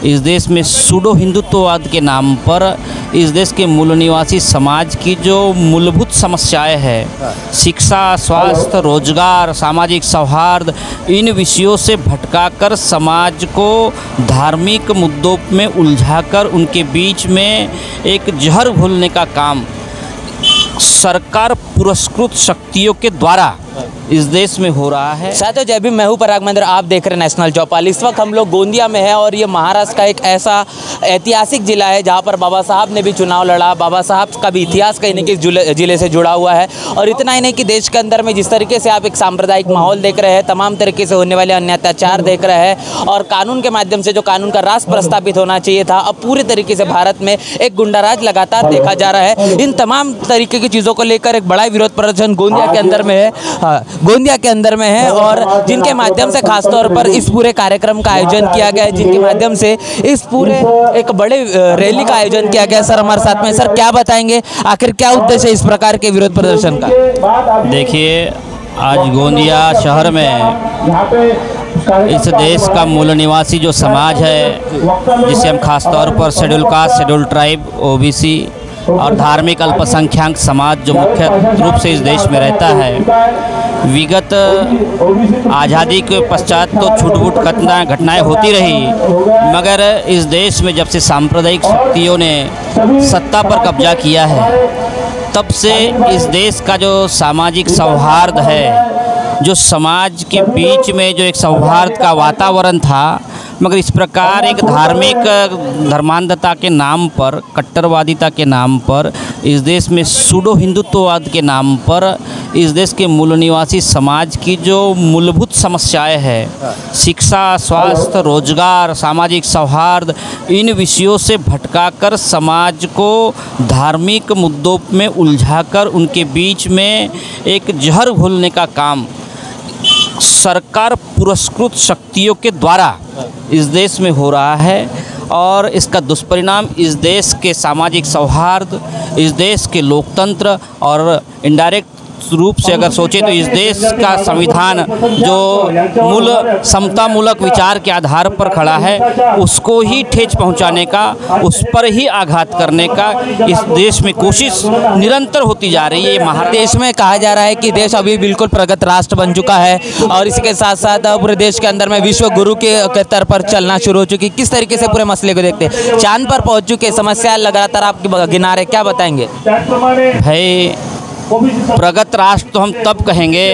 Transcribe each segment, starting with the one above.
इस देश में सूडो हिंदुत्ववाद के नाम पर इस देश के मूल निवासी समाज की जो मूलभूत समस्याएं हैं, शिक्षा, स्वास्थ्य, रोजगार, सामाजिक सौहार्द, इन विषयों से भटकाकर समाज को धार्मिक मुद्दों में उलझाकर उनके बीच में एक जहर घोलने का काम सरकार पुरस्कृत शक्तियों के द्वारा इस देश में हो रहा है। साथियों जय भीम, मैं हूं पराग महेंद्र, आप देख रहे हैं नेशनल चौपाल। इस वक्त हम लोग गोंदिया में हैं और ये महाराष्ट्र का एक ऐसा ऐतिहासिक जिला है जहां पर बाबा साहब ने भी चुनाव लड़ा। बाबा साहब का भी इतिहास कहीं ना कहीं जिले से जुड़ा हुआ है। और इतना ही नहीं कि देश के अंदर में जिस तरीके से आप एक सांप्रदायिक माहौल देख रहे हैं, तमाम तरीके से होने वाले अन्य अत्याचार देख रहे हैं और कानून के माध्यम से जो कानून का राज प्रस्तापित होना चाहिए था, अब पूरे तरीके से भारत में एक गुंडाराज लगातार देखा जा रहा है। इन तमाम तरीके की चीज़ों को लेकर एक बड़ा विरोध प्रदर्शन गोंदिया के अंदर में है और जिनके माध्यम से खासतौर पर इस पूरे कार्यक्रम का आयोजन किया गया है, जिनके माध्यम से इस पूरे एक बड़े रैली का आयोजन किया गया। सर हमारे साथ में, सर क्या बताएंगे आखिर क्या उद्देश्य है इस प्रकार के विरोध प्रदर्शन का? देखिए, आज गोंदिया शहर में इस देश का मूल निवासी जो समाज है, जिसे हम खासतौर पर schedule caste, schedule tribe, OBC और धार्मिक अल्पसंख्यक समाज जो मुख्य रूप से इस देश में रहता है, विगत आज़ादी के पश्चात तो छूट-फूट घटनाएं होती रही, मगर इस देश में जब से सांप्रदायिक शक्तियों ने सत्ता पर कब्जा किया है, तब से इस देश का जो सामाजिक सौहार्द है, जो समाज के बीच में जो एक सौहार्द का वातावरण था, मगर इस प्रकार एक धार्मिक धर्मांधता के नाम पर, कट्टरवादिता के नाम पर, इस देश में सूडो हिंदुत्ववाद के नाम पर इस देश के मूल निवासी समाज की जो मूलभूत समस्याएं हैं, शिक्षा, स्वास्थ्य, रोजगार, सामाजिक सौहार्द, इन विषयों से भटकाकर समाज को धार्मिक मुद्दों में उलझाकर उनके बीच में एक जहर घोलने का काम सरकार पुरस्कृत शक्तियों के द्वारा इस देश में हो रहा है। और इसका दुष्परिणाम इस देश के सामाजिक सौहार्द, इस देश के लोकतंत्र और इनडायरेक्ट रूप से अगर सोचें तो इस देश का संविधान जो मूल समतामूलक विचार के आधार पर खड़ा है, उसको ही ठेस पहुंचाने का, उस पर ही आघात करने का इस देश में कोशिश निरंतर होती जा रही है। देश में कहा जा रहा है कि देश अभी बिल्कुल प्रगत राष्ट्र बन चुका है और इसके साथ साथ पूरे देश के अंदर में विश्व गुरु के स्तर पर चलना शुरू हो चुकी। किस तरीके से पूरे मसले को देखते हैं? चांद पर पहुँच चुके, समस्या लगातार आपकी गिना रहे, क्या बताएंगे? भाई, प्रगत राष्ट्र तो हम तब कहेंगे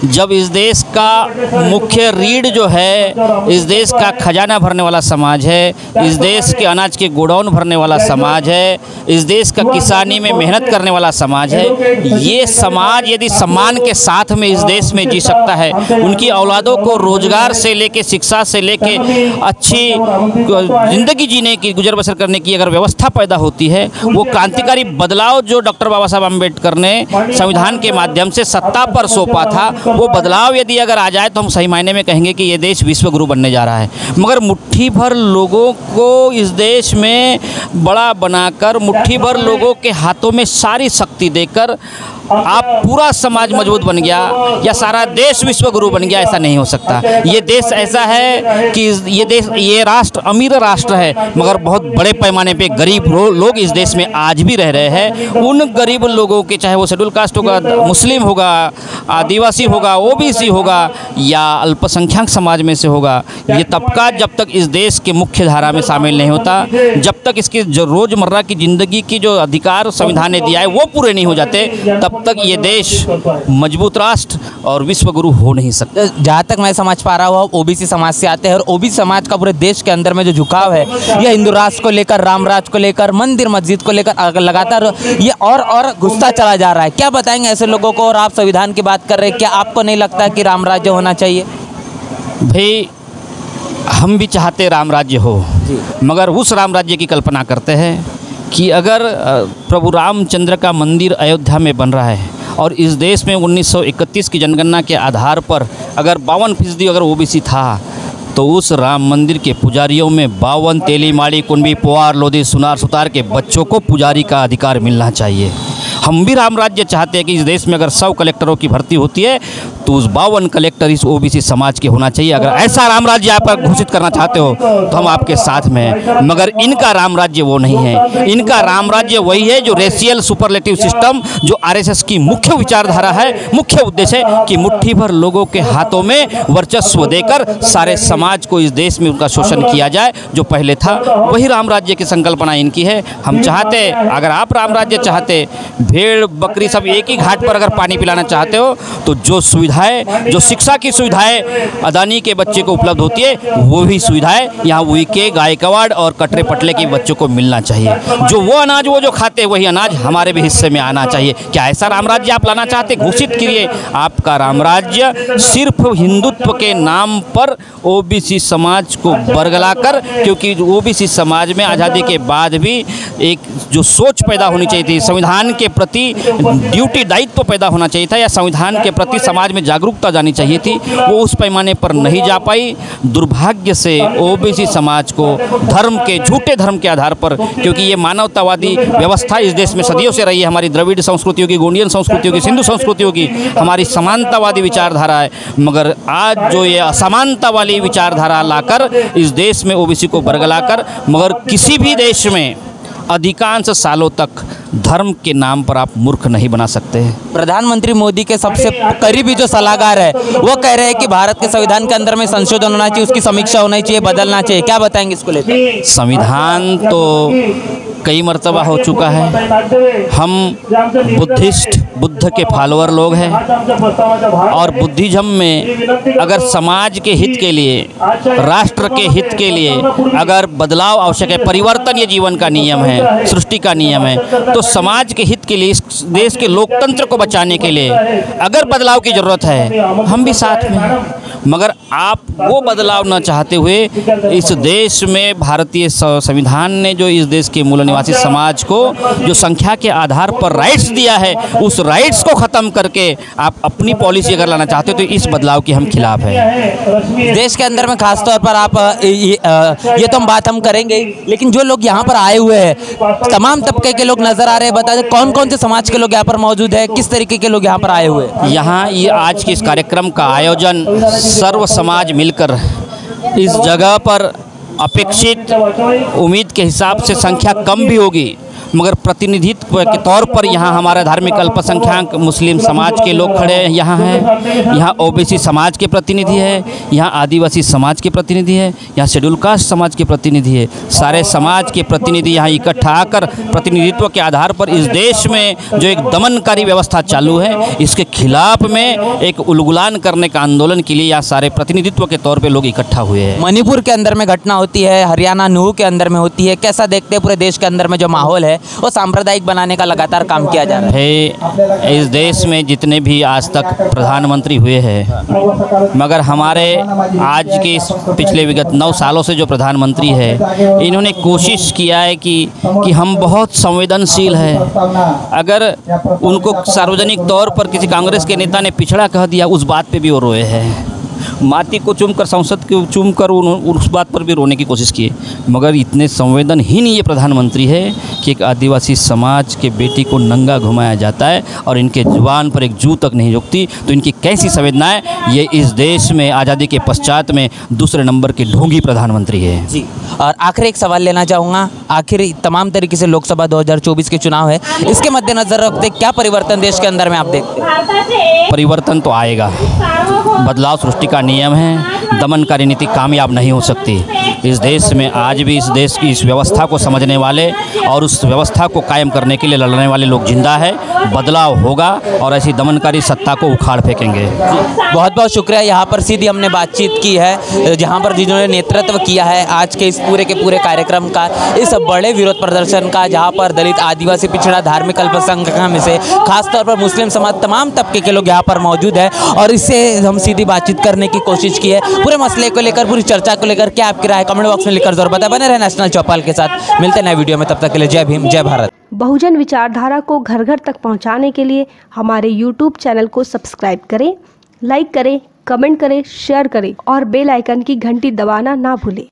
जब इस देश का मुख्य रीढ़ जो है, इस देश का खजाना भरने वाला समाज है, इस देश के अनाज के गोडाउन भरने वाला समाज है, इस देश का किसानी में मेहनत करने वाला समाज है, ये समाज यदि सम्मान के साथ में इस देश में जी सकता है, उनकी औलादों को रोजगार से लेके, शिक्षा से लेके अच्छी ज़िंदगी जीने की, गुजर बसर करने की अगर व्यवस्था पैदा होती है, वो क्रांतिकारी बदलाव जो डॉक्टर बाबा साहब अम्बेडकर ने संविधान के माध्यम से सत्ता पर सौंपा था, वो बदलाव यदि अगर आ जाए तो हम सही मायने में कहेंगे कि ये देश विश्व गुरु बनने जा रहा है। मगर मुट्ठी भर लोगों को इस देश में बड़ा बनाकर, मुट्ठी भर लोगों के हाथों में सारी शक्ति देकर आप पूरा समाज मजबूत बन गया या सारा देश विश्व गुरु बन गया, ऐसा नहीं हो सकता। ये देश ऐसा है कि ये राष्ट्र अमीर राष्ट्र है, मगर बहुत बड़े पैमाने पे गरीब लोग इस देश में आज भी रह रहे हैं। उन गरीब लोगों के, चाहे वो शेड्यूल कास्ट होगा, मुस्लिम होगा, आदिवासी होगा, ओबीसी होगा या अल्पसंख्यक समाज में से होगा, ये तबका जब तक इस देश के मुख्य धारा में शामिल नहीं होता, जब तक इसकी जो रोज़मर्रा की ज़िंदगी की जो अधिकार संविधान ने दिया है वो पूरे नहीं हो जाते, तब तक ये देश मजबूत राष्ट्र और विश्व गुरु हो नहीं सकता। जहाँ तक मैं समझ पा रहा हूँ, ओबीसी समाज से आते हैं और ओबीसी समाज का पूरे देश के अंदर में जो झुकाव है, यह हिंदू राष्ट्र को लेकर, राम राज को लेकर, मंदिर मस्जिद को लेकर लगातार ये और घुसता चला जा रहा है। क्या बताएंगे ऐसे लोगों को? और आप संविधान की बात कर रहे हैं, क्या आपको नहीं लगता कि राम राज्य होना चाहिए? भाई, हम भी चाहते राम राज्य हो, मगर उस राम राज्य की कल्पना करते हैं कि अगर प्रभु रामचंद्र का मंदिर अयोध्या में बन रहा है और इस देश में 1931 की जनगणना के आधार पर अगर 52% अगर ओबीसी था, तो उस राम मंदिर के पुजारियों में 52 तेली, माड़ी, कुंभी, पोवार, लोधी, सुनार, सुतार के बच्चों को पुजारी का अधिकार मिलना चाहिए। हम भी राम राज्य चाहते हैं कि इस देश में अगर 100 कलेक्टरों की भर्ती होती है तो उस 52 कलेक्टर इस ओबीसी समाज के होना चाहिए। अगर ऐसा राम राज्य आप घोषित करना चाहते हो तो हम आपके साथ में हैं, मगर इनका राम राज्य वो नहीं है। इनका राम राज्य वही है जो रेशियल सुपरलेटिव सिस्टम, जो आरएसएस की मुख्य विचारधारा है, मुख्य उद्देश्य है कि मुट्ठी भर लोगों के हाथों में वर्चस्व देकर सारे समाज को इस देश में उनका शोषण किया जाए, जो पहले था। वही राम राज्य की संकल्पना इनकी है। हम चाहते, अगर आप राम राज्य चाहते, भेड़ बकरी सब एक ही घाट पर अगर पानी पिलाना चाहते हो तो जो सुविधाएं, जो शिक्षा की सुविधाएं अदानी के बच्चे को उपलब्ध होती है, वो भी सुविधाएं यहाँ वही के गायकवाड़ और कटरे पटले के बच्चों को मिलना चाहिए। जो वो अनाज वो जो खाते वही अनाज हमारे भी हिस्से में आना चाहिए। क्या ऐसा राम राज्य आप लाना चाहते? घोषित करिए आपका राम राज्य सिर्फ हिंदुत्व के नाम पर ओबीसी समाज को बरगलाकर, क्योंकि ओबीसी समाज में आज़ादी के बाद भी एक जो सोच पैदा होनी चाहिए थी, संविधान के प्रति ड्यूटी दायित्व पैदा होना चाहिए था, या संविधान के प्रति समाज में जागरूकता जानी चाहिए थी, वो उस पैमाने पर नहीं जा पाई। दुर्भाग्य से ओबीसी समाज को धर्म के, झूठे धर्म के आधार पर, क्योंकि ये मानवतावादी व्यवस्था इस देश में सदियों से रही है, हमारी द्रविड़ संस्कृतियों की, गोंडियन संस्कृतियों की, सिंधु संस्कृतियों की, हमारी समानतावादी विचारधारा है। मगर आज जो ये असमानता वाली विचारधारा लाकर इस देश में ओबीसी को बरगलाकर, मगर किसी भी देश में अधिकांश सालों तक धर्म के नाम पर आप मूर्ख नहीं बना सकते हैं। प्रधानमंत्री मोदी के सबसे करीबी जो सलाहकार है वो कह रहे हैं कि भारत के संविधान के अंदर में संशोधन होना चाहिए, उसकी समीक्षा होनी चाहिए, बदलना चाहिए। क्या बताएंगे इसको लेकर? संविधान तो कई मर्तबा हो चुका है। हम बुद्धिस्ट, बुद्ध के फॉलोअर लोग हैं, और बुद्धिज्म में अगर समाज के हित के लिए, राष्ट्र के हित के लिए अगर बदलाव आवश्यक है, परिवर्तन ये जीवन का नियम है, सृष्टि का नियम है, तो समाज के हित के लिए, इस देश के लोकतंत्र को बचाने के लिए अगर बदलाव की ज़रूरत है, हम भी साथ में हैं। मगर आप वो बदलाव न चाहते हुए इस देश में भारतीय संविधान ने जो इस देश के मूल निवासी समाज को जो संख्या के आधार पर राइट्स दिया है, उस राइट्स को ख़त्म करके आप अपनी पॉलिसी अगर लाना चाहते हो तो इस बदलाव के हम खिलाफ हैं। देश के अंदर में खास तौर पर आप ये तो हम बात हम करेंगे, लेकिन जो लोग यहाँ पर आए हुए हैं, तमाम तबके के लोग नज़र आ रहे हैं। बता दें कौन कौन से समाज के लोग यहाँ पर मौजूद है, किस तरीके के लोग यहाँ पर आए हुए हैं? यहाँ ये आज के इस कार्यक्रम का आयोजन सर्व समाज मिलकर इस जगह पर, अपेक्षित उम्मीद के हिसाब से संख्या कम भी होगी, मगर प्रतिनिधित्व के तौर पर यहाँ हमारा धार्मिक अल्पसंख्यक मुस्लिम समाज के लोग खड़े यहाँ हैं, यहाँ ओबीसी समाज के प्रतिनिधि है, यहाँ आदिवासी समाज के प्रतिनिधि है, यहाँ शेड्यूल कास्ट समाज के प्रतिनिधि है। सारे समाज के प्रतिनिधि यहाँ इकट्ठा आकर प्रतिनिधित्व के आधार पर इस देश में जो एक दमनकारी व्यवस्था चालू है, इसके खिलाफ में एक उलगुलान करने का आंदोलन के लिए यहाँ सारे प्रतिनिधित्व के तौर पर लोग इकट्ठा हुए हैं। मणिपुर के अंदर में घटना होती है, हरियाणा नूह के अंदर में होती है, कैसा देखते हैं पूरे देश के अंदर में जो माहौल है वो सांप्रदायिक बनाने का लगातार काम किया जा रहा है? इस देश में जितने भी आज तक प्रधानमंत्री हुए हैं, मगर हमारे आज के पिछले विगत 9 सालों से जो प्रधानमंत्री है, इन्होंने कोशिश किया है कि हम बहुत संवेदनशील हैं। अगर उनको सार्वजनिक तौर पर किसी कांग्रेस के नेता ने पिछड़ा कह दिया, उस बात पे भी वो रोए हैं। माटी को चूमकर, संसद को चूमकर उस बात पर भी रोने की कोशिश किए। मगर इतने संवेदनहीन ये प्रधानमंत्री है कि एक आदिवासी समाज के बेटी को नंगा घुमाया जाता है और इनके जुबान पर एक जू तक नहीं रुकती, तो इनकी कैसी संवेदनाएं? ये इस देश में आज़ादी के पश्चात में दूसरे नंबर के ढोंगी प्रधानमंत्री है जी। और आखिर एक सवाल लेना चाहूँगा, आखिर तमाम तरीके से लोकसभा 2024 के चुनाव है, इसके मद्देनजर रखते क्या परिवर्तन देश के अंदर में आप देखते हैं? परिवर्तन तो आएगा, बदलाव सृष्टि का नियम है, दमनकारी नीति कामयाब नहीं हो सकती। इस देश में आज भी इस देश की इस व्यवस्था को समझने वाले और उस व्यवस्था को कायम करने के लिए लड़ने वाले लोग जिंदा है। बदलाव होगा और ऐसी दमनकारी सत्ता को उखाड़ फेंकेंगे। बहुत बहुत शुक्रिया। यहाँ पर सीधी हमने बातचीत की है, जहाँ पर जिन्होंने नेतृत्व किया है आज के इस पूरे के पूरे कार्यक्रम का, इस बड़े विरोध प्रदर्शन का, जहाँ पर दलित, आदिवासी, पिछड़ा, धार्मिक अल्पसंख्यक में से खासतौर पर मुस्लिम समाज, तमाम तबके के लोग यहाँ पर मौजूद है और इससे हम सीधी बातचीत करने की कोशिश की है। पूरे मसले को लेकर, पूरी चर्चा को लेकर क्या आपकी राय, कमेंट बॉक्स में लिखकर जरूर बताएं। बने रहे नेशनल चौपाल के साथ, मिलते हैं नए वीडियो में, तब तक के लिए जय भीम, जय भारत। बहुजन विचारधारा को घर घर तक पहुंचाने के लिए हमारे YouTube चैनल को सब्सक्राइब करें, लाइक करें, कमेंट करें, शेयर करें और बेल आइकन की घंटी दबाना ना भूलें।